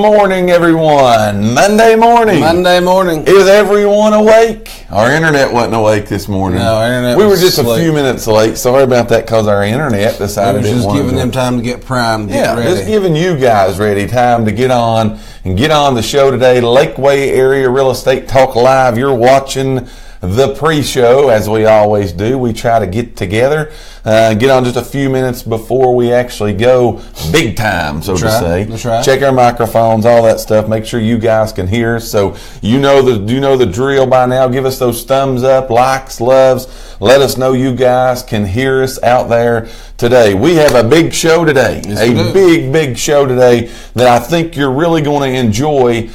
morning, everyone. Monday morning. Is everyone awake? Our internet wasn't awake this morning. No, our internet we were was just asleep. a few minutes late. Sorry about that because our internet decided It was it just wanted giving to. them time to get primed, get ready. Just giving you guys ready time to get on the show today. Lakeway Area Real Estate Talk Live. You're watching the pre-show, as we always do. We try to get together, get on just a few minutes before we actually go big time, so to say. That's right. Check our microphones, all that stuff. Make sure you guys can hear us. So you know the drill by now. Give us those thumbs up, likes, loves. Let us know you guys can hear us out there today. We have a big show today. Yes, big show today that I think you're really going to enjoy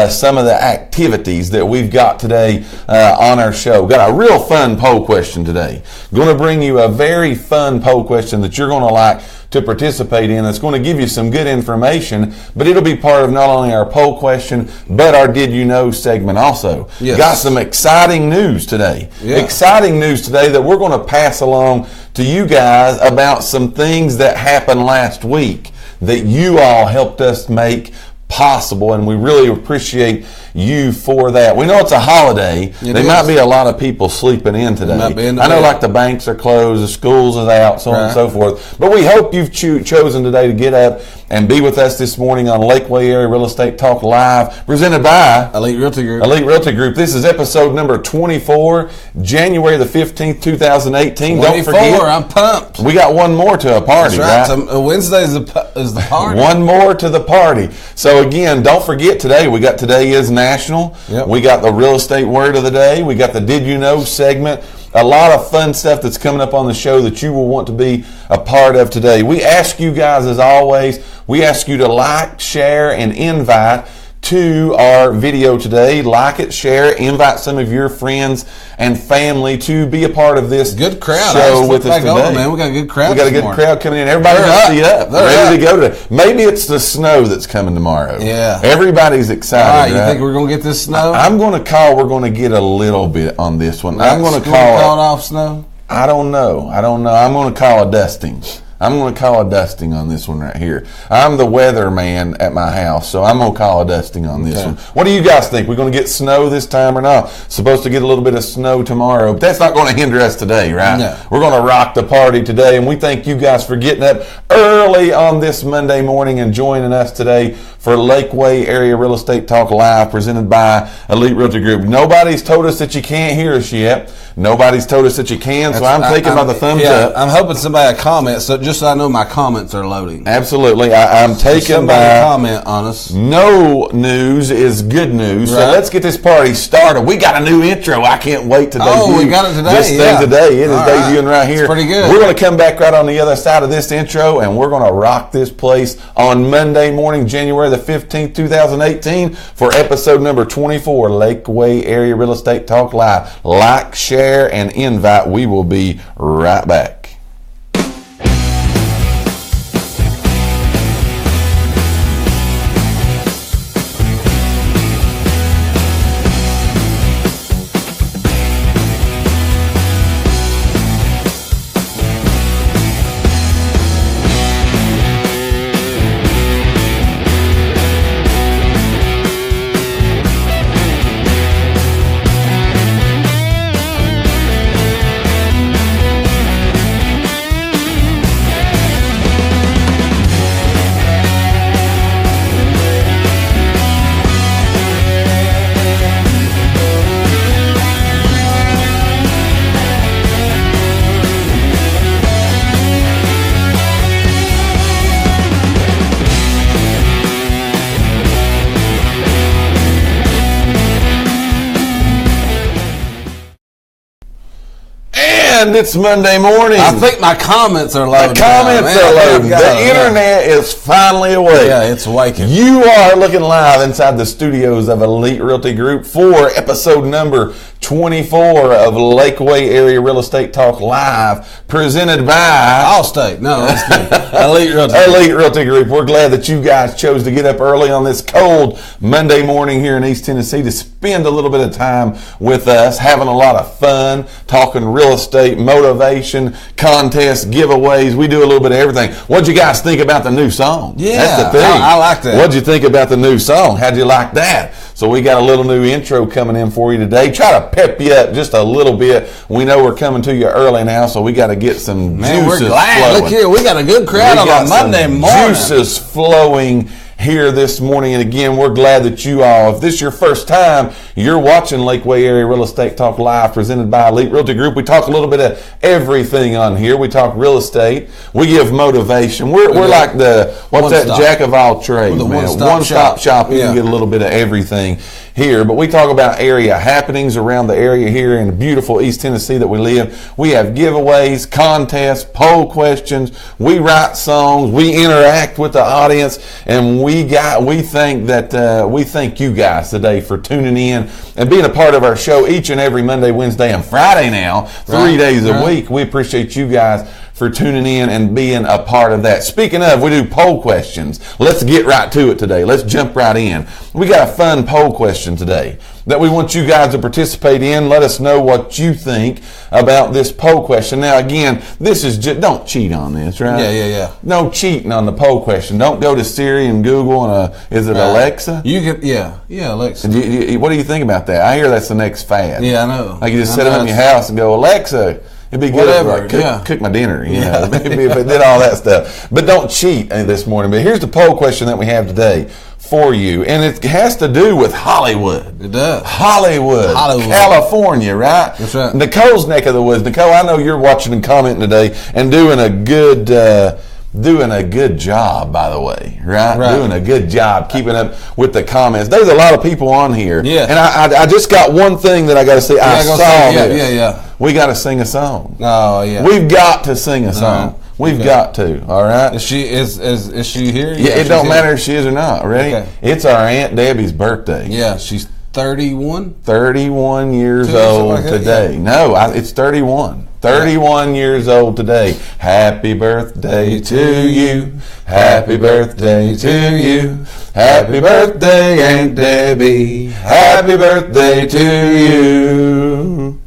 some of the activities that we've got today on our show. Got a real fun poll question today. Going to bring you a very fun poll question that you're going to like to participate in. It's going to give you some good information, but it'll be part of not only our poll question, but our Did You Know segment also. Yes. Got some exciting news today. Yeah. Exciting news today that we're going to pass along to you guys about some things that happened last week that you all helped us make possible, and we really appreciate you for that. We know it's a holiday. There might be a lot of people sleeping in today. I know like the banks are closed, the schools is out, so on and so forth. But we hope you've chosen today to get up and be with us this morning on Lakeway Area Real Estate Talk Live, presented by Elite Realty Group. Elite Realty Group. This is episode number 24, January the 15th, 2018. 24, Don't forget, I'm pumped. we got one more to a party, That's right? right. So, Wednesday is the party. One more to the party. So again, don't forget today, we got Today is National. Yep. We got the Real Estate Word of the Day. We got the Did You Know segment. A lot of fun stuff that's coming up on the show that you will want to be a part of today. We ask you guys, as always, we ask you to like, share, and invite to our video today. Like it, share it, invite some of your friends and family to be a part of this Good crowd. show with us today. Man. We got a good crowd. We got a good crowd coming in. Everybody's ready to go today. Maybe it's the snow that's coming tomorrow. Yeah. Everybody's excited. All right, you right? think we're going to get this snow? I'm going to call. We're going to get a little bit on this one. Like I'm going to call it off snow? I don't know. I'm going to call a dusting. I'm going to call a dusting on this one right here. I'm the weather man at my house, so I'm going to call a dusting on this one. What do you guys think? We're going to get snow this time or not? Supposed to get a little bit of snow tomorrow, but that's not going to hinder us today, right? No. We're going to rock the party today, and we thank you guys for getting up early on this Monday morning and joining us today for Lakeway Area Real Estate Talk Live, presented by Elite Realty Group. Nobody's told us that you can't hear us yet. Nobody's told us that you can, so I'm taking by the thumbs up. I'm hoping somebody comment, just so I know my comments are loading. Absolutely. I'm taking by comment on us. No news is good news. Right. So let's get this party started. We got a new intro. I can't wait to debut we got it today. this thing today. It is debuting right here. It's pretty good. We're going to come back right on the other side of this intro, and we're going to rock this place on Monday morning, January the 15th, 2018, for episode number 24, Lakeway Area Real Estate Talk Live. Like, share, and invite. We will be right back. And it's Monday morning. I think my comments are loading. The comments are loading. The internet is finally awake. Yeah, it's waking. You are looking live inside the studios of Elite Realty Group for episode number 24 of Lakeway Area Real Estate Talk Live, presented by Allstate. No, that's good. Elite Realty. Elite Realty Group. We're glad that you guys chose to get up early on this cold Monday morning here in East Tennessee to spend a little bit of time with us, having a lot of fun, talking real estate celebrate, motivation, contests, giveaways. We do a little bit of everything. What'd you guys think about the new song? Yeah, that's the thing. I like that. What'd you think about the new song? How'd you like that? So we got a little new intro coming in for you today. Try to pep you up just a little bit. We know we're coming to you early now, so we got to get some juices we're glad. flowing. Look here, we got a good crowd on a Monday morning. Juices flowing here this morning. And again, we're glad that you all, if this is your first time, you're watching Lakeway Area Real Estate Talk Live presented by Elite Realty Group. We talk a little bit of everything on here. We talk real estate. We give motivation. We're like the, jack of all trades, man. One-stop shop. You can get a little bit of everything here. But we talk about area happenings around the area here in beautiful East Tennessee that we live. We have giveaways, contests, poll questions. We write songs. We interact with the audience, and we thank you guys today for tuning in and being a part of our show each and every Monday, Wednesday, and Friday now, 3 days a week. We appreciate you guys for tuning in and being a part of that. Speaking of, we do poll questions. Let's get right to it today. Let's jump right in. We got a fun poll question today that we want you guys to participate in. Let us know what you think about this poll question. Now, again, this is just, don't cheat on this, right? Yeah. No cheating on the poll question. Don't go to Siri and Google and is it Alexa? You can, Alexa. What do you think about that? I hear that's the next fad. Yeah, I know. Like you just sit up in your house and go, Alexa, it'd be good if cook my dinner, know, maybe if it did all that stuff. But don't cheat this morning. But here's the poll question that we have today for you, and it has to do with Hollywood. It does. Hollywood, California, right? That's right. Nicole's neck of the woods. Nicole, I know you're watching and commenting today and doing a good job, by the way, right? Doing a good job keeping up with the comments. There's a lot of people on here. Yeah. And I just got one thing that I got to say. I saw this. Yeah. We got to sing a song. Oh, yeah. We've got to sing a song. We've got to, all right? Is she here? Yeah, it don't matter if she is or not. Ready? Okay. It's our Aunt Debbie's birthday. Yeah, she's 31? 31 years old today. Yeah. No, it's 31. 31 years old today. Happy birthday to you. Happy birthday to you. Happy birthday, Aunt Debbie. Happy birthday to you.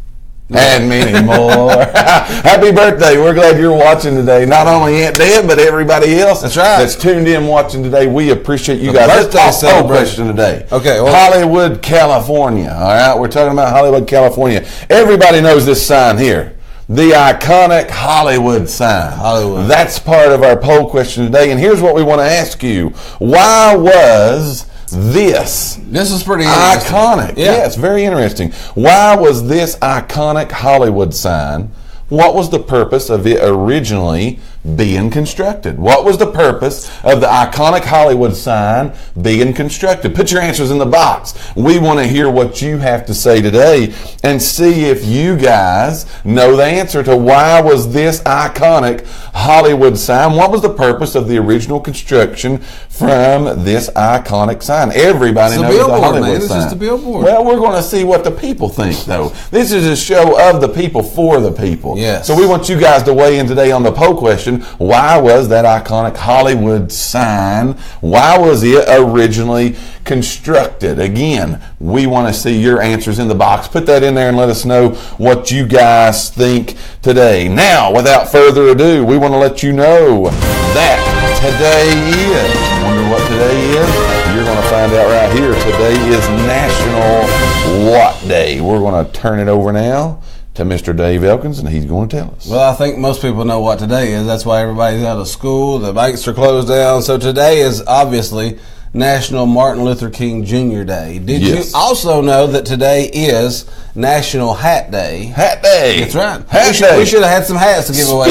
And many more. Happy birthday. We're glad you're watching today. Not only Aunt Deb, but everybody else that's tuned in watching today. We appreciate you guys. Let's talk celebration today. Okay. Well, Hollywood, California. All right. We're talking about Hollywood, California. Everybody knows this sign here. The iconic Hollywood sign. Hollywood. That's part of our poll question today. And here's what we want to ask you. Why was this is pretty iconic? Yeah, it's very interesting. Why was this iconic Hollywood sign? What was the purpose of it originally being constructed? What was the purpose of the iconic Hollywood sign being constructed? Put your answers in the box. We want to hear what you have to say today and see if you guys know the answer to why was this iconic Hollywood sign? What was the purpose of the original construction from this iconic sign? Everybody knows the Hollywood sign. It's just a billboard. Well, we're going to see what the people think, though. This is a show of the people for the people. Yes. So we want you guys to weigh in today on the poll question. Why was that iconic Hollywood sign, why was it originally constructed? Again, we want to see your answers in the box. Put that in there and let us know what you guys think today. Now, without further ado, we want to let you know that today is, wonder what today is? You're going to find out right here. Today is National What Day? We're going to turn it over now to Mr. Dave Elkins, and he's going to tell us. Well, I think most people know what today is. That's why everybody's out of school. The banks are closed down. So today is obviously National Martin Luther King Jr. Day. Did you also know that today is National Hat Day? Hat Day. That's right. We should have had some hats to give away.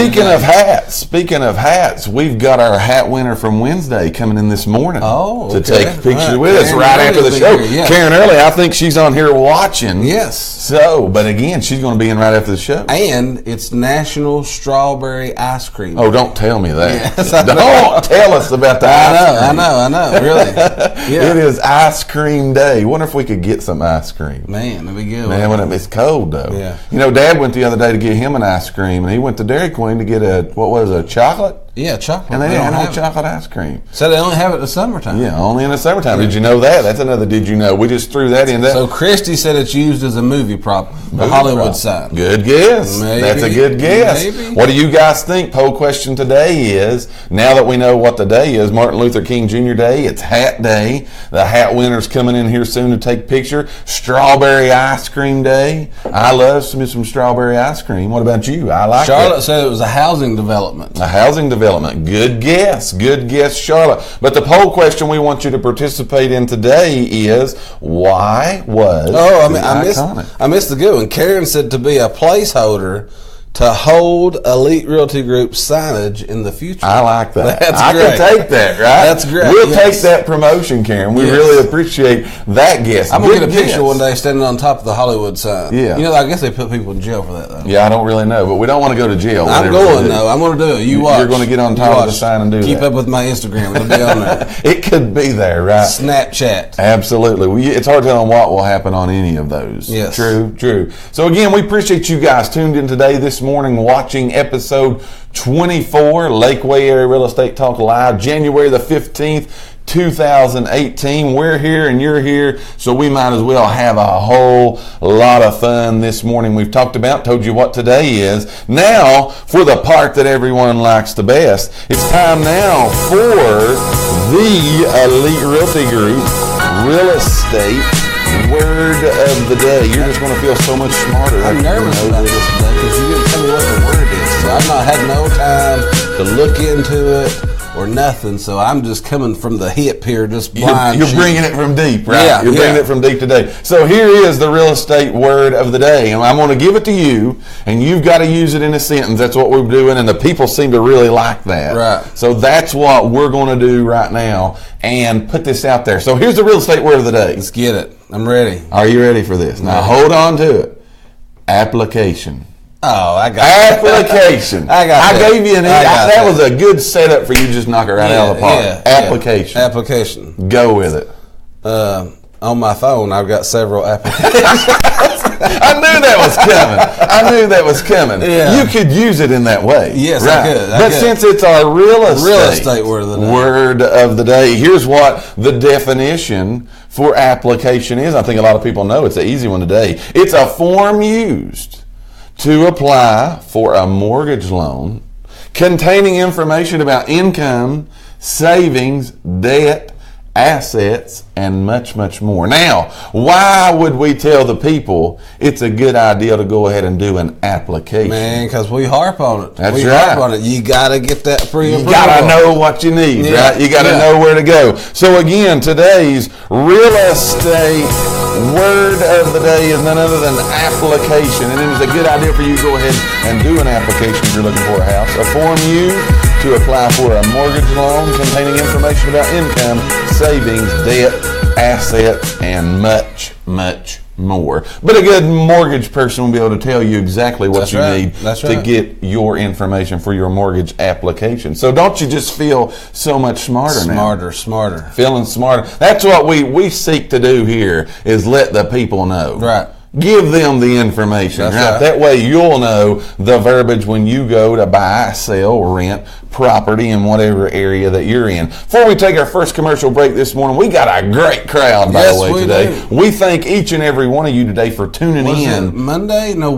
Speaking of hats, we've got our hat winner from Wednesday coming in this morning to take pictures with us right after the show. Karen Early, I think she's on here watching. Yes. So, but again, she's going to be in right after the show. And it's National Strawberry Ice Cream Day. Oh, don't tell me that. Yes, don't tell us about the ice cream. I know, really. It is Ice Cream Day. Wonder if we could get some ice cream. Man, that'd be good. Man, it's cold though. Yeah. You know, Dad went the other day to get him an ice cream, and he went to Dairy Queen to get a chocolate. Yeah, chocolate. And they didn't have no chocolate ice cream. So they only have it in the summertime. Yeah, only in the summertime. Did you know that? That's another did you know. We just threw that in there. So Christy said it's used as a movie prop, the Hollywood sign. Good guess. Maybe, that's a good guess. Maybe. What do you guys think? Poll question today is, now that we know what the day is, Martin Luther King Jr. Day, it's Hat Day. The hat winner's coming in here soon to take a picture. Strawberry ice cream day. I love some strawberry ice cream. What about you? I like it. Charlotte said it was a housing development. A housing development. Good guess. Good guess, Charlotte. But the poll question we want you to participate in today is, why was I missed the good one. Karen said to be a placeholder to hold Elite Realty Group signage in the future. I like that. That's I great. can take that, right? That's great. We'll take that promotion, Karen. We really appreciate that guess. I'm going to get a picture one day standing on top of the Hollywood sign. Yeah. You know, I guess they put people in jail for that, though. Yeah, I don't really know, but we don't want to go to jail. I'm going, though. I'm going to do it. You watch. You're going to get on top of the sign and do Keep that. up with my Instagram. It'll be on there. It could be there, right? Snapchat. Absolutely. It's hard telling what will happen on any of those. Yes. True. So again, we appreciate you guys tuned in today, this morning, watching episode 24, Lakeway Area Real Estate Talk Live, January the 15th, 2018. We're here and you're here, so we might as well have a whole lot of fun this morning. We've told you what today is. Now, for the part that everyone likes the best, it's time now for the Elite Realty Group Real Estate Word of the Day. You're just going to feel so much smarter. I'm nervous about this today because you didn't tell me what the word is. So I've not had no time to look into it or nothing. So I'm just coming from the hip here, just blind. You're bringing it from deep, right? Yeah, You're bringing it from deep today. So here is the real estate word of the day. And I'm going to give it to you, and you've got to use it in a sentence. That's what we're doing, and the people seem to really like that. Right. So that's what we're going to do right now and put this out there. So here's the real estate word of the day. Let's get it. I'm ready. Are you ready for this? Now hold on to it. Application. Oh, I got application. I gave you that was a good setup for you to just knock it right out of the park. Application. Application. Go with it. On my phone, I've got several applications. I knew that was coming. Yeah. You could use it in that way. Yes, right? I could. But since it's our real estate word of the day, here's what the definition for application is. I think a lot of people know it's an easy one today. It's a form used to apply for a mortgage loan containing information about income, savings, debt, assets, and much, much more. Now, why would we tell the people it's a good idea to go ahead and do an application? Man, because we harp on it. That's we right. harp on it. You got to get that pre-approval. You got to know what you need, right? You got to know where to go. So again, today's real estate word of the day is none other than application. And it is a good idea for you to go ahead and do an application if you're looking for a house. A form used to apply for a mortgage loan containing information about income, savings, debt, assets, and much, much more. But a good mortgage person will be able to tell you exactly what you need to get your information for your mortgage application. So don't you just feel so much smarter now? Smarter. Feeling smarter. That's what we seek to do here, is let the people know. Right. Give them the information. That's right? right. That way you'll know the verbiage when you go to buy, sell, rent property in whatever area that you're in. Before we take our first commercial break this morning, we got a great crowd, by the way, today. We thank each and every one of you today for tuning in.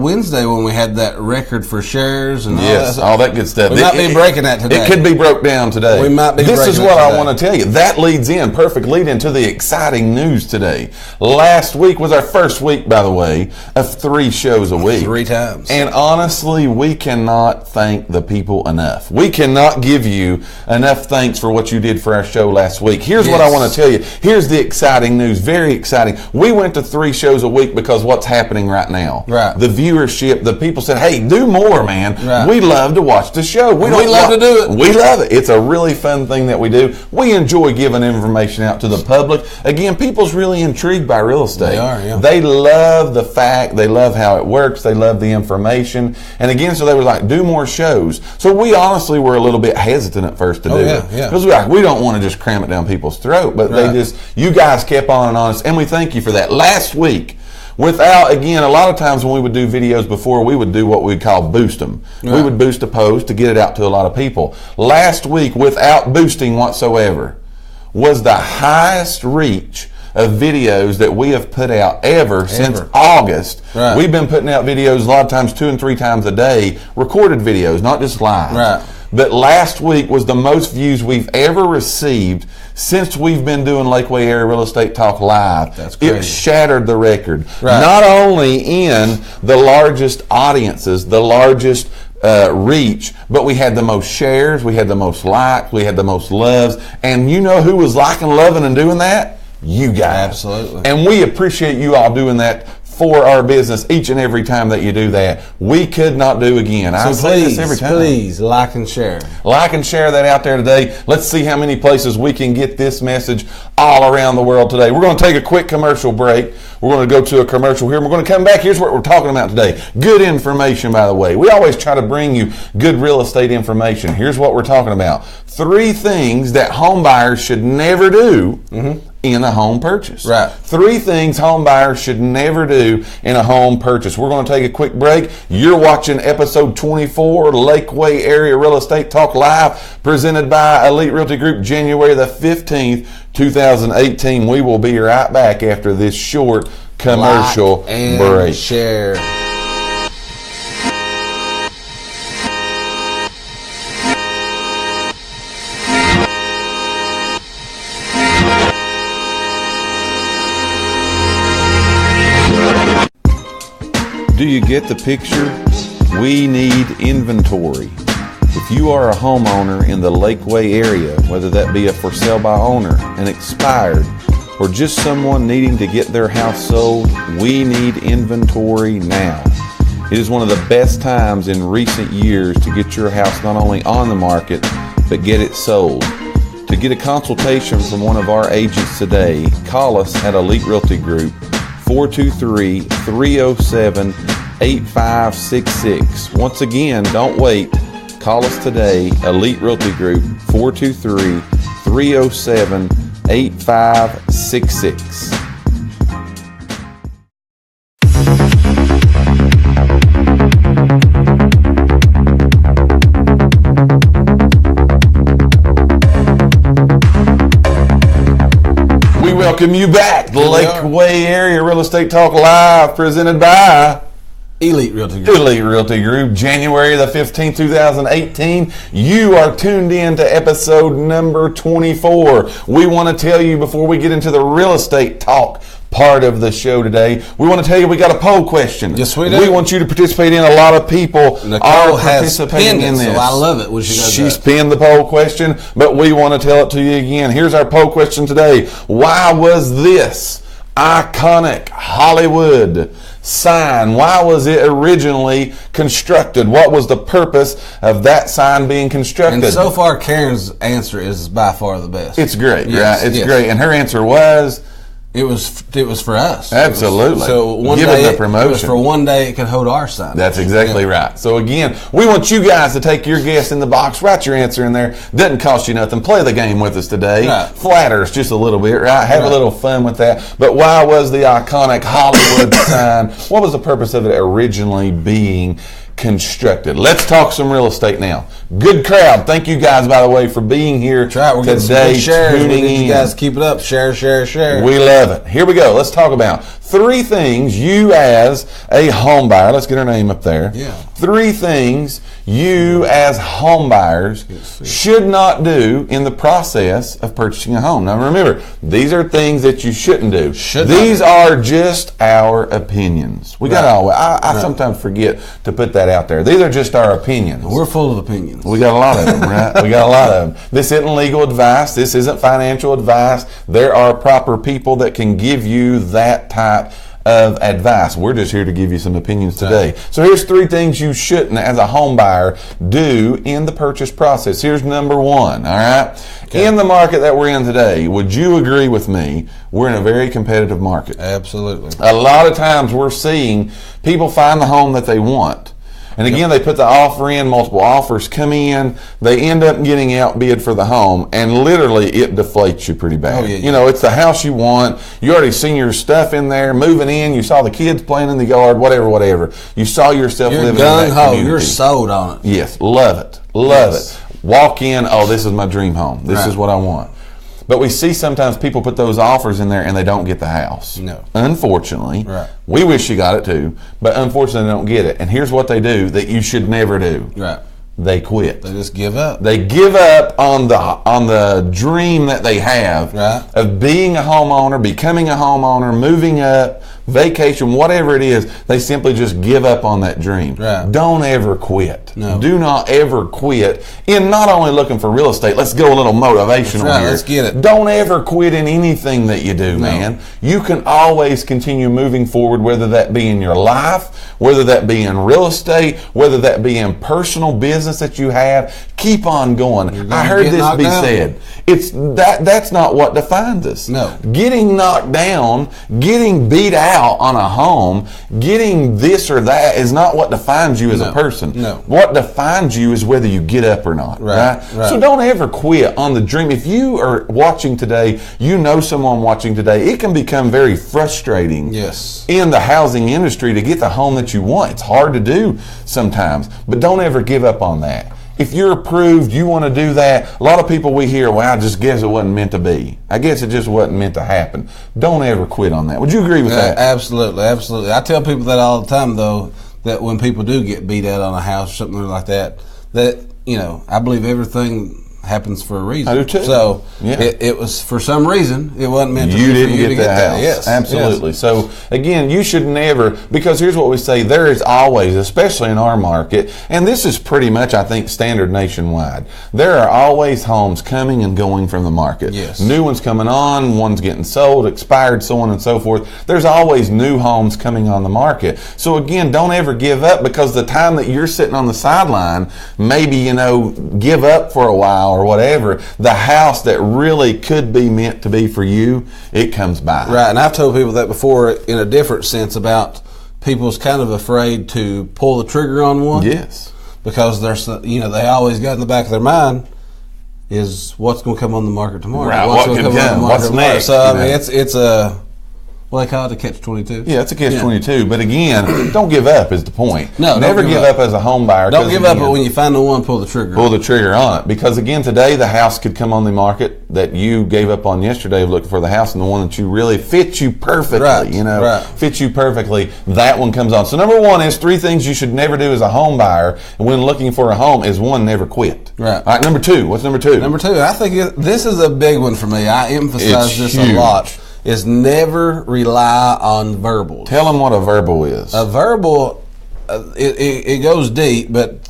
Wednesday when we had that record for shares and all that good stuff. We might be breaking that today. It could be broke down today. We might be breaking it today. This is what I want to tell you. That leads in, perfect lead into the exciting news today. Last week was our first week, by the way, of 3 shows a week. 3 times. And honestly, we cannot thank the people enough. We cannot give you enough thanks for what you did for our show last week. Here's what I want to tell you. Here's the exciting news. Very exciting. We went to 3 shows a week because what's happening right now. Right. The viewership, the people said, hey, do more, man. Right. We love to watch the show. We love to do it. We love it. It's a really fun thing that we do. We enjoy giving information out to the public. Again, people's really intrigued by real estate. They are, yeah. They love the fact. They love how it works. They love the information. And again, so they were like, do more shows. So we honestly were a little bit hesitant at first to do it. Because we don't want to just cram it down people's throat. But you guys kept on and on. And we thank you for that. Last week, Without, again, a lot of times when we would do videos before, we would do what we call boost them. Right. We would boost a post to get it out to a lot of people. Last week, without boosting whatsoever, was the highest reach of videos that we have put out ever since August. Right. We've been putting out videos a lot of times 2 and 3 times a day, recorded videos, not just live. Right. But last week was the most views we've ever received since we've been doing Lakeway Area Real Estate Talk Live. That's crazy. It shattered the record. Right. Not only in the largest audiences, the largest reach, but we had the most shares, we had the most likes, we had the most loves. And you know who was liking, loving, and doing that? You guys. Absolutely. And we appreciate you all doing that for our business each and every time that you do that. We could not do again. So I say this every time. Please like and share. Like and share that out there today. Let's see how many places we can get this message all around the world today. We're going to take a quick commercial break. We're going to go to a commercial here, and we're going to come back. Here's what we're talking about today. Good information, by the way. We always try to bring you good real estate information. Here's what we're talking about. 3 things that home buyers should never do in a home purchase. Right. 3 things home buyers should never do in a home purchase. We're going to take a quick break. You're watching episode 24, Lakeway Area Real Estate Talk Live, presented by Elite Realty Group, January the 15th, 2018. We will be right back after this short commercial break. Share. Do you get the picture? We need inventory. If you are a homeowner in the Lakeway area, whether that be a for sale by owner, an expired, or just someone needing to get their house sold, we need inventory now. It is one of the best times in recent years to get your house not only on the market, but get it sold. To get a consultation from one of our agents today, call us at Elite Realty Group, 423-307-8566. Once again, don't wait. Call us today, Elite Realty Group, 423-307-8566. We welcome you back. The Lakeway Area Real Estate Talk Live, presented by Elite Realty Group. Elite Realty Group, January the 15th, 2018. You are tuned in to episode number 24. We want to tell you before we get into the real estate talk part of the show today, we want to tell you we got a poll question. Yes, we do. We want you to participate in. A lot of people are participating in this. So I love it when She's pinned the poll question, but we want to tell it to you again. Here's our poll question today. Why was this iconic Hollywood sign, why was it originally constructed? What was the purpose of that sign being constructed? And so far, Karen's answer is by far the best. It's great, yes, right? It's great. And her answer was? It was for us. Absolutely. So one Give day, it the promotion. It was for one day it could hold our sign. That's exactly right. So again, we want you guys to take your guess in the box, write your answer in there. Doesn't cost you nothing. Play the game with us today. Right. Flatter us just a little bit, right? Have a little fun with that. But why was the iconic Hollywood sign, what was the purpose of it originally being constructed? Let's talk some real estate now. Good crowd. Thank you guys, by the way, for being here We're today. Tuning in. You guys keep it up. Share. We love it. Here we go. Let's talk about 3 things you as a home buyer. Let's get her name up there. Yeah. 3 things you as home buyers should not do in the process of purchasing a home. Now remember, these are things that you shouldn't do. These are just our opinions. We got to always, I sometimes forget to put that out there. These are just our opinions. We're full of opinions. We got a lot of them, right? We got a lot of them. This isn't legal advice. This isn't financial advice. There are proper people that can give you that type of advice. We're just here to give you some opinions today. So here's 3 things you shouldn't, as a home buyer, do in the purchase process. Here's number 1, all right? Okay. In the market that we're in today, would you agree with me, we're in a very competitive market? Absolutely. A lot of times we're seeing people find the home that they want, And again, they put the offer in, multiple offers come in, they end up getting outbid for the home, and literally it deflates you pretty bad. Oh, yeah. You know, it's the house you want. You already seen your stuff in there, moving in. You saw the kids playing in the yard, whatever. You saw yourself living in that community. You're sold on it. Yes, love it. Love it. Walk in, this is my dream home. This is what I want. But we see sometimes people put those offers in there and they don't get the house. No. Unfortunately. Right. We wish you got it too, but unfortunately they don't get it. And here's what they do that you should never do. Right. They quit. They just give up. They give up on the dream that they have of being a homeowner, becoming a homeowner, moving up, vacation, whatever it is. They simply just give up on that dream. Right. Don't ever quit. No. Do not ever quit in not only looking for real estate. Let's go a little motivational here. Let's get it. Don't ever quit in anything that you do, man. You can always continue moving forward, whether that be in your life, whether that be in real estate, whether that be in personal business that you have. Keep on going. I heard this be said. It's that's not what defines us. No. Getting knocked down, getting beat out on a home, getting this or that is not what defines you as a person. No. What defines you is whether you get up or not. Right? So don't ever quit on the dream. If you are watching today, you know someone watching today, it can become very frustrating in the housing industry to get the home that you want. It's hard to do sometimes, but don't ever give up on that. If you're approved, you want to do that. A lot of people we hear, well, I just guess it wasn't meant to be. I guess it just wasn't meant to happen. Don't ever quit on that. Would you agree with that? Absolutely. I tell people that all the time, though, that when people do get beat out on a house or something like that, I believe everything happens for a reason. I do too. So it was for some reason. It wasn't meant to be. You didn't get that house. Yes, absolutely. Yes. So again, you should never, because here's what we say: there is always, especially in our market, and this is pretty much, I think, standard nationwide. There are always homes coming and going from the market. Yes. New ones coming on, ones getting sold, expired, so on and so forth. There's always new homes coming on the market. So again, don't ever give up, because the time that you're sitting on the sideline, maybe give up for a while or whatever, the house that really could be meant to be for you, it comes by. Right, and I've told people that before in a different sense about people's kind of afraid to pull the trigger on one. Yes. Because they always got in the back of their mind is what's going to come on the market tomorrow. Right, what could come? What's next? So, I mean, it's a... Well, they call it a catch-22. Yeah, it's a catch-22. But again, don't give up is the point. No, never give up as a home buyer. Don't give up, but when you find the one, pull the trigger. Pull the trigger on it. Because again, today the house could come on the market that you gave up on yesterday of looking for the house, and the one that you really fits you perfectly, fits you perfectly, that one comes on. So number one is 3 things you should never do as a home buyer when looking for a home is 1, never quit. Right. All right, number 2. What's number 2? Number 2, I think this is a big one for me. I emphasize this a lot. Is never rely on verbals. Tell them what a verbal is. A verbal, it goes deep, but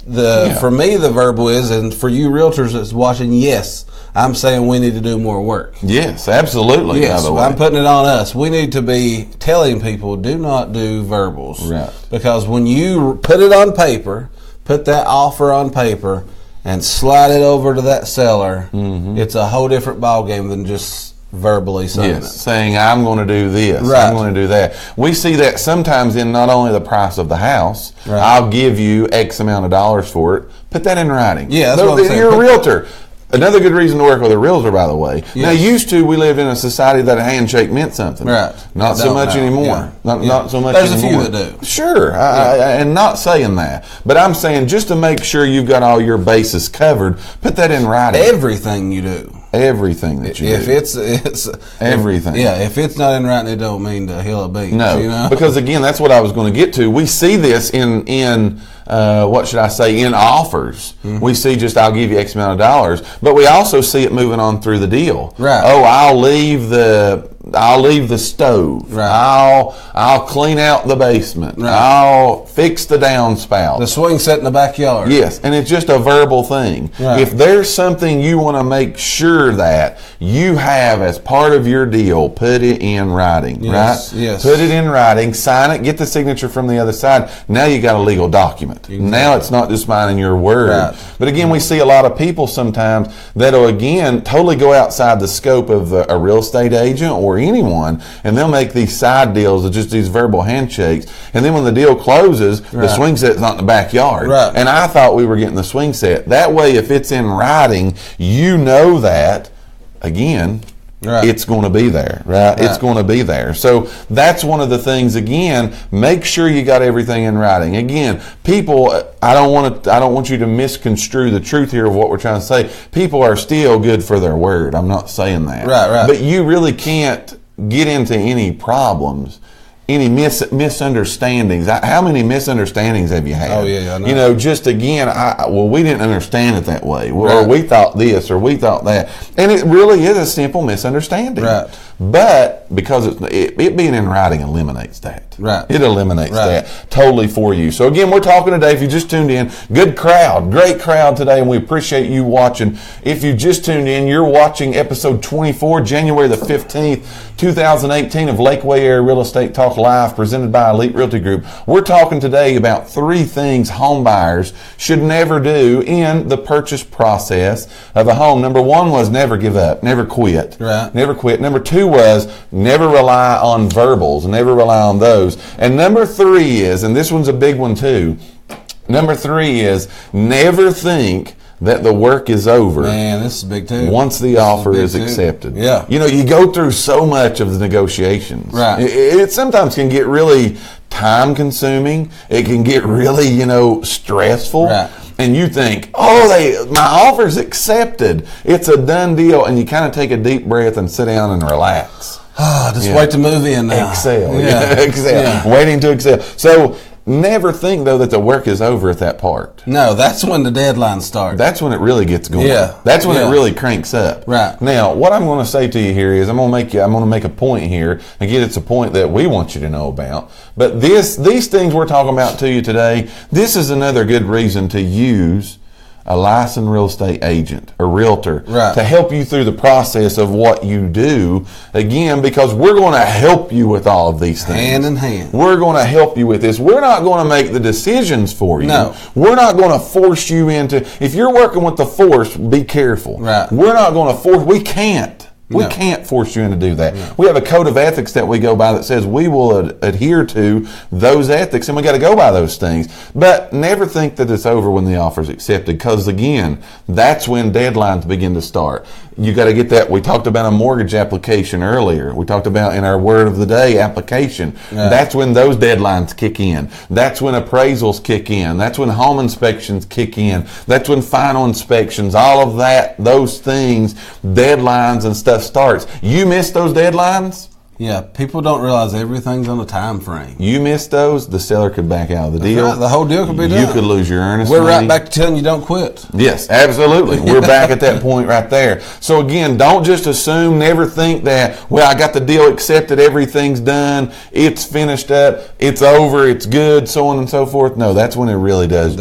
for me the verbal is, and for you realtors that's watching, yes, I'm saying we need to do more work. Yes, absolutely. Yes, by the way. I'm putting it on us. We need to be telling people, do not do verbals. Right. Because when you put it on paper, put that offer on paper, and slide it over to that seller, it's a whole different ballgame than just verbally saying it. Saying I'm going to do this, right. I'm going to do that. We see that sometimes in not only the price of the house, right. I'll give you X amount of dollars for it. Put that in writing. Yeah, that's what I'm saying. You're a realtor. Another good reason to work with a realtor, by the way. Yes. Now, used to, we lived in a society that a handshake meant something. Right. Not so much anymore. Yeah. Not so much There's anymore. There's a few that do. Sure. And not saying that. But I'm saying just to make sure you've got all your bases covered, put that in writing. Everything you do. Everything that you do. If it's everything. If it's not in writing, it don't mean the hill of beans. No, because again, that's what I was going to get to. We see this in what should I say, in offers. We see just, I'll give you X amount of dollars, but we also see it moving on through the deal. Right. Oh, I'll leave the stove. Right. I'll clean out the basement. Right. I'll fix the downspout. The swing set in the backyard. Yes, and it's just a verbal thing. Right. If there's something you want to make sure that you have as part of your deal, put it in writing. Yes, right? Yes. Put it in writing, sign it, get the signature from the other side. Now you got a legal document. Exactly. Now it's not just mine and your word. Right. But again, we see a lot of people sometimes that'll again totally go outside the scope of a real estate agent or or anyone, and they'll make these side deals of just these verbal handshakes. And then when the deal closes, the swing set's not in the backyard. Right. And I thought we were getting the swing set. That way, if it's in writing, you know that, again, it's going to be there, right? It's going to be there. So that's one of the things. Again, make sure you got everything in writing. Again, people, I don't want you to misconstrue the truth here of what we're trying to say. People are still good for their word. I'm not saying that, right. But you really can't get into any problems, any misunderstandings. How many misunderstandings have you had? Oh, yeah, I know. Just again, we didn't understand it that way, or we thought this, or we thought that, and it really is a simple misunderstanding. Right. But because it being in writing eliminates that. Right. It eliminates that totally for you. So again, we're talking today, if you just tuned in, good crowd, great crowd today, and we appreciate you watching. If you just tuned in, you're watching episode 24, January the 15th, 2018 of Lakeway Area Real Estate Talk Live, presented by Elite Realty Group. We're talking today about 3 things home buyers should never do in the purchase process of a home. Number 1 was never give up, never quit. Right. Never quit. Number 2 was never rely on verbals, never rely on those. And number 3 is, and this one's a big one too, number 3 is never think that the work is over. Man, this is big too. Once the offer is accepted. Yeah. You go through so much of the negotiations. Right. It sometimes can get really time consuming. It can get really, stressful. Right. And you think, my offer's accepted. It's a done deal. And you kind of take a deep breath and sit down and relax. Just wait to move in now. Exhale. Yeah. Exhale. Yeah. Waiting to exhale. So never think, though, that the work is over at that part. No, that's when the deadline starts. That's when it really gets going. Yeah. That's when it really cranks up. Right. Now, what I'm going to say to you here is I'm going to make a point here. Again, it's a point that we want you to know about. But these things we're talking about to you today, this is another good reason to use a licensed real estate agent, a realtor, to help you through the process of what you do. Again, because we're going to help you with all of these things. Hand in hand. We're going to help you with this. We're not going to make the decisions for you. No. We're not going to force you into, if you're working with the force, be careful. Right. We're not going to force, we can't. We can't force you into do that. No. We have a code of ethics that we go by that says we will adhere to those ethics, and we got to go by those things. But never think that it's over when the offer is accepted, because again, that's when deadlines begin to start. You got to get that. We talked about a mortgage application earlier. We talked about in our word of the day application. Yeah. That's when those deadlines kick in. That's when appraisals kick in. That's when home inspections kick in. That's when final inspections, all of that, those things, deadlines and stuff starts. You miss those deadlines? Yeah, people don't realize everything's on a time frame. You miss those, the seller could back out of the deal. Right. The whole deal could be done. You could lose your earnest money. We're right back to telling you don't quit. Yes, absolutely. We're back at that point right there. So again, don't just assume, never think that, well, I got the deal accepted, everything's done, it's finished up, it's over, it's good, so on and so forth. No, that's when it really does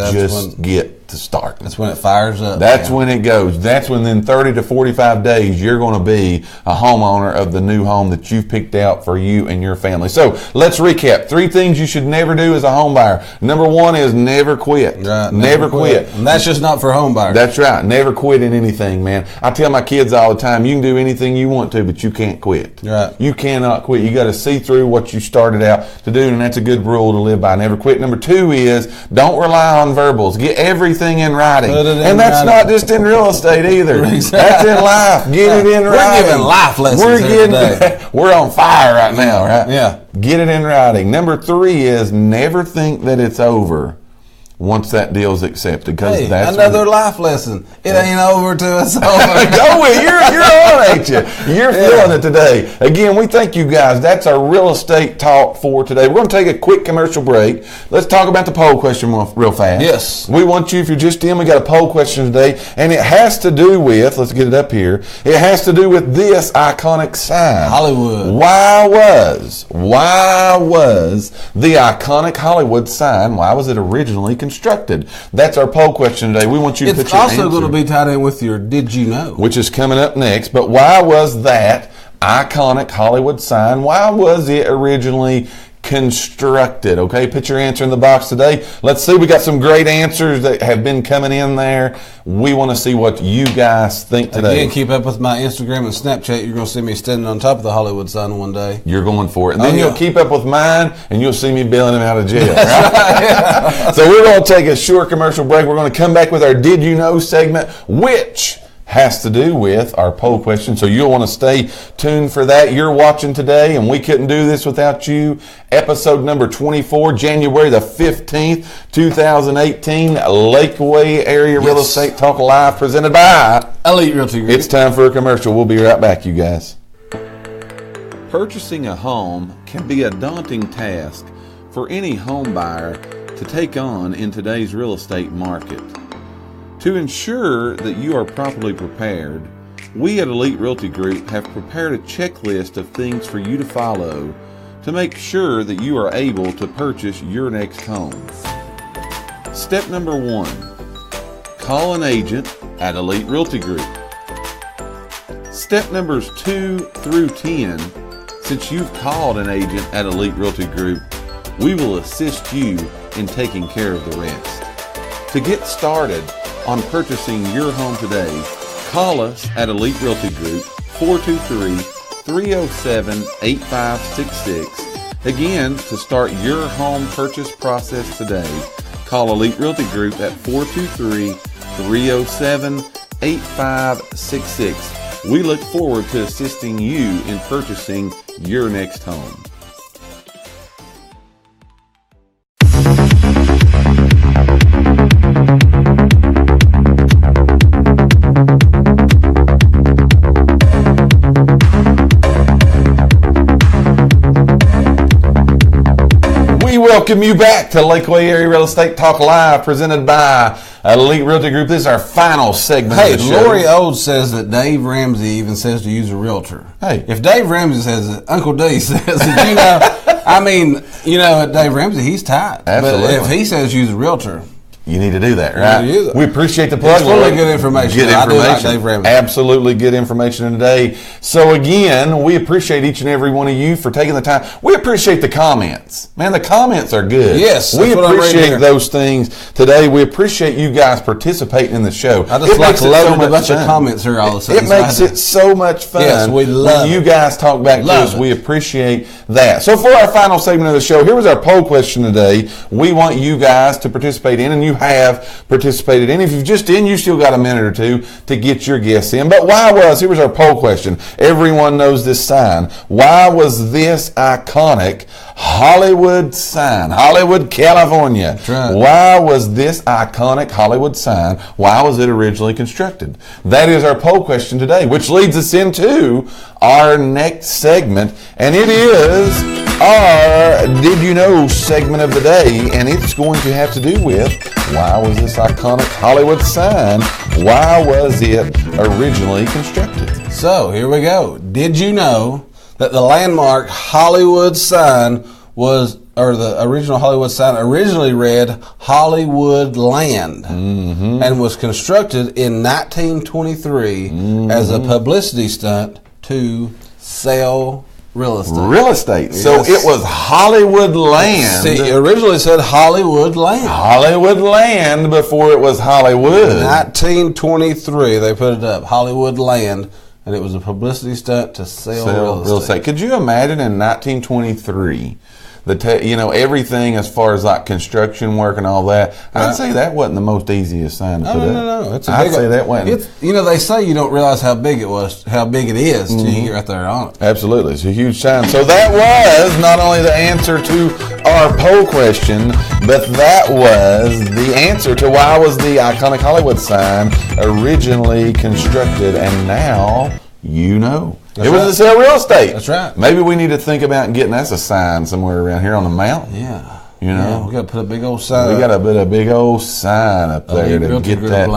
get to start. That's when it fires up. That's when it goes. That's when in 30 to 45 days you're going to be a homeowner of the new home that you've picked out for you and your family. So let's recap. 3 things you should never do as a home buyer. Number 1 is never quit. Right, never quit. And that's just not for home buyers. That's right. Never quit in anything, man. I tell my kids all the time, you can do anything you want to, but you can't quit. Right. You cannot quit. You got to see through what you started out to do, and that's a good rule to live by. Never quit. Number 2 is don't rely on verbals. Get everything in writing. And that's not just in real estate either. That's in life. Get it in writing. We're giving life lessons today. We're on fire right now, right? Yeah. Get it in writing. Number 3 is never think that it's over once that deal's accepted. Hey, that's another life lesson. It ain't over till it's over. Go with it. You're on, ain't you? You're feeling it today. Again, we thank you guys. That's our real estate talk for today. We're going to take a quick commercial break. Let's talk about the poll question real fast. Yes. We want you, if you're just in, we got a poll question today, and it has to do with, let's get it up here, it has to do with this iconic sign. Hollywood. Why was the iconic Hollywood sign, why was it originally constructed? That's our poll question today. We want you to put your answer. It's also going to be tied in with your Did You Know? Which is coming up next. But why was that iconic Hollywood sign, why was it originally constructed? Okay, put your answer in the box today. Let's see. We got some great answers that have been coming in there. We want to see what you guys think today. Again, keep up with my Instagram and Snapchat. You're going to see me standing on top of the Hollywood sign one day. You're going for it. And then you'll keep up with mine, and you'll see me bailing him out of jail. Right? So we're going to take a short commercial break. We're going to come back with our Did You Know segment, which has to do with our poll question. So you'll want to stay tuned for that. You're watching today, and we couldn't do this without you. Episode number 24, January the 15th, 2018, Lakeway Area Real Estate Talk Live, presented by Elite Realty Group. It's time for a commercial. We'll be right back, you guys. Purchasing a home can be a daunting task for any home buyer to take on in today's real estate market. To ensure that you are properly prepared, we at Elite Realty Group have prepared a checklist of things for you to follow to make sure that you are able to purchase your next home. Step number 1, call an agent at Elite Realty Group. Step numbers 2 through 10, since you've called an agent at Elite Realty Group, we will assist you in taking care of the rest. To get started on purchasing your home today, call us at Elite Realty Group, 423-307-8566. Again, to start your home purchase process today, call Elite Realty Group at 423-307-8566. We look forward to assisting you in purchasing your next home. Welcome you back to Lakeway Area Real Estate Talk Live, presented by Elite Realty Group. This is our final segment of the show. Lori Old says that Dave Ramsey even says to use a realtor. Hey, if Dave Ramsey says it, Uncle D says it, you know, I mean, you know, Dave Ramsey, he's tight. Absolutely. But if he says use a realtor, you need to do that, right? We appreciate the plug. It's really good information. Good information. I do like Dave Ramsey. Absolutely good information today. So again, we appreciate each and every one of you for taking the time. We appreciate the comments. Man, the comments are good. Yes. We appreciate those things today. We appreciate you guys participating in the show. I just like loading a bunch of comments here all of a sudden. It makes it so much fun. Yes, we love when you guys talk back to us. We appreciate that. So for our final segment of the show, here was our poll question today. We want you guys to participate in, and you have participated in. If you've just in, you still got a minute or two to get your guess in. But here was our poll question. Everyone knows this sign. Why was this iconic Hollywood sign, Hollywood, California? That's right. Why was this iconic Hollywood sign, why was it originally constructed? That is our poll question today, which leads us into our next segment, and it is our Did You Know segment of the day, and it's going to have to do with why was this iconic Hollywood sign, why was it originally constructed? So here we go. Did you know that the landmark Hollywood sign the original Hollywood sign originally read Hollywood Land and was constructed in 1923 as a publicity stunt to sell real estate. Yes. So it was Hollywood Land. See, it originally said Hollywood Land. Hollywood Land before it was Hollywood. 1923, they put it up, Hollywood Land, and it was a publicity stunt to sell real estate. Could you imagine in 1923, everything as far as like construction work and all that? I'd say that wasn't the most easiest sign to put up. No. I'd say that wasn't. They say you don't realize how big it is till you get right there on it. Absolutely. It's a huge sign. So that was not only the answer to our poll question, but that was the answer to why was the iconic Hollywood sign originally constructed, and now you know. It was to sell real estate. That's right. Maybe we need to think about getting us a sign somewhere around here on the mountain. Yeah. Yeah, we got to put a big old sign. We got to put a big old sign up there to get that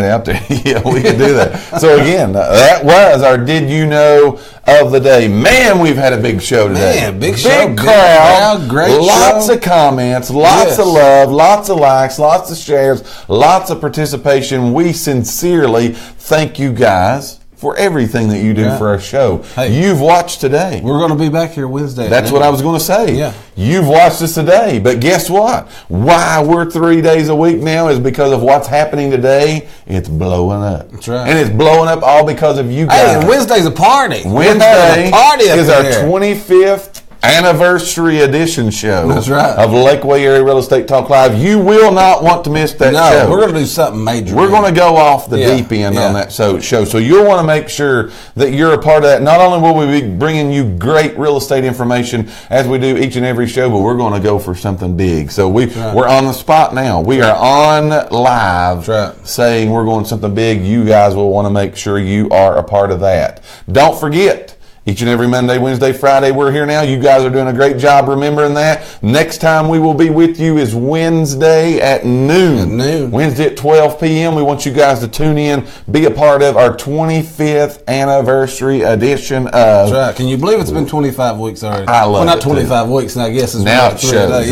out there. Yeah, we can do that. So again, that was our Did You Know of the day. Man, we've had a big show today. Man, big show. Big crowd. Great lots show. Of comments, lots of love, lots of likes, lots of shares, lots of participation. We sincerely thank you guys for everything that you do for our show. Hey, you've watched today. We're going to be back here Wednesday. That's what I was going to say. Yeah. You've watched us today, but guess what? Why we're 3 days a week now is because of what's happening today. It's blowing up. That's right. And it's blowing up all because of you guys. Hey, Wednesday's a party. Wednesday is our here. 25th anniversary edition show. That's right. Of Lakeway Area Real Estate Talk Live. You will not want to miss that show. No, we're going to do something major. We're going to go off the deep end on that show. So you'll want to make sure that you're a part of that. Not only will we be bringing you great real estate information as we do each and every show, but we're going to go for something big. So we're on the spot now. We are on live saying we're going something big. You guys will want to make sure you are a part of that. Don't forget, each and every Monday, Wednesday, Friday, we're here now. You guys are doing a great job remembering that. Next time we will be with you is Wednesday at noon. Wednesday at 12 p.m. We want you guys to tune in, be a part of our 25th anniversary edition of... That's right. Can you believe it's been 25 weeks already? I love it. Well, not 25 weeks, and I guess it's now it shows.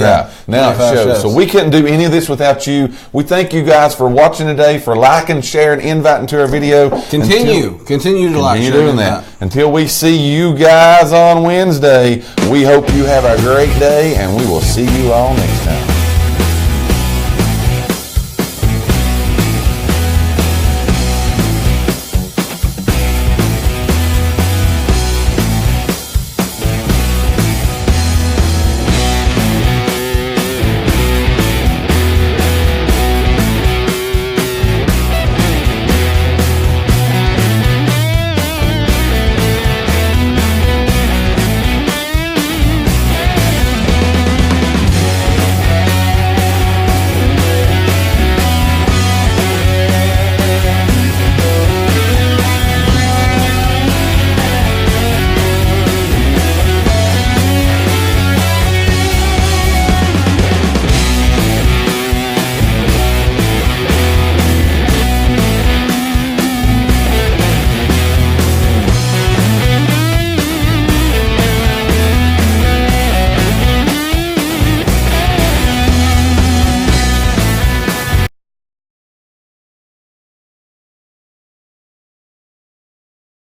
Now it shows. So we couldn't do any of this without you. We thank you guys for watching today, for liking, sharing, inviting to our video. Continue to like, share, doing that. Until we see you guys on Wednesday, we hope you have a great day, and we will see you all next time.